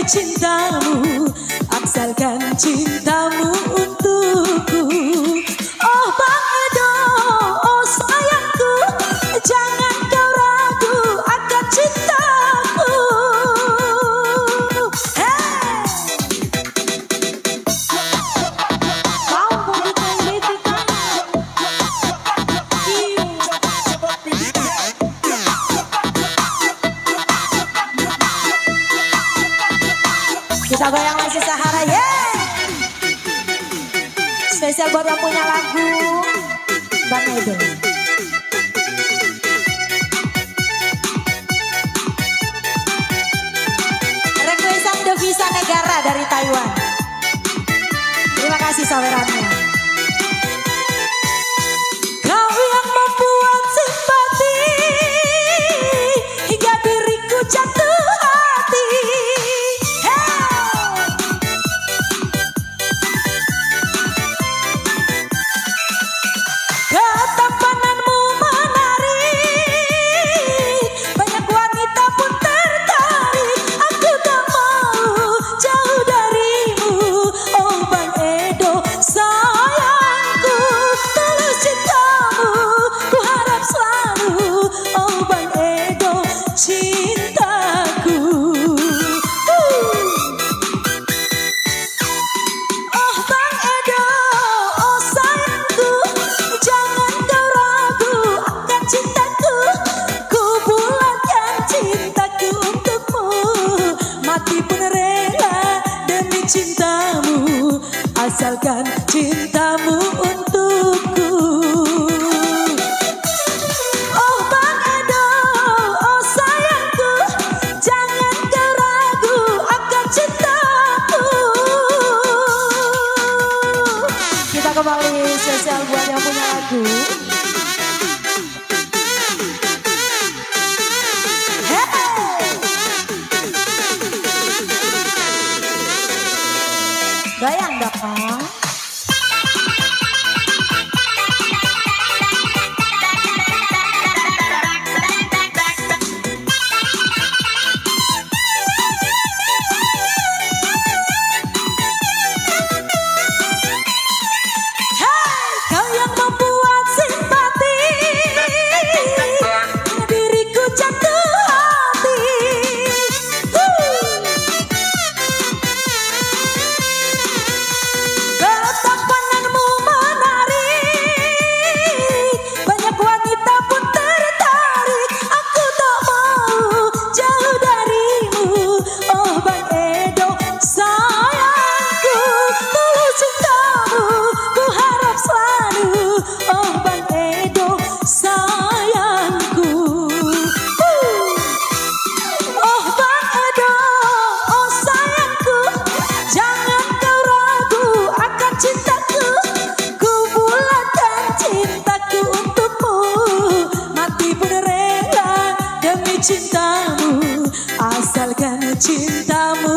cintamu, asalkan cintamu untukku. Oh Bang Edo, oh sayangku, jangan kau ragu akan cintaku. Kita goyang masih Sahara, yeah. Spesial buat yang punya lagu Bang Edo. Requestan Devisa Negara dari Taiwan. Terima kasih sawerannya. Kau yang membuat simpati hingga diriku jatuh hati. Ketampananmu menarik, banyak wanita pun tertarik. Aku tak mau jauh darimu, oh Bang Edo sayangku. Tulus cintamu, ku harap selalu, oh Bang Edo cintaku. Oh Bang Edo, oh sayangku, jangan kau ragu akan cintaku. Ku bulatkan cintaku untukmu, mati pun rela demi cintamu, asalkan cintamu untukku. Oh Bang Edo, oh sayangku, jangan kau ragu akan cintaku. Kita kembali spesial buat yang punya lagu. Goyang dong. Kau yang membuat simpati diriku jatuh hati. Ketampananmu menarik, banyak wanita pun tertarik. Aku tak mau jauh darimu, oh Bang Edo sayangku. Tulus cintamu, ku harap selalu, oh Bang Edo sayangku. Oh Bang Edo, oh sayangku, jangan kau ragu akan cintaku. Ku bulatkan cintaku untukmu, mati pun rela demi cintamu, asalkan cintamu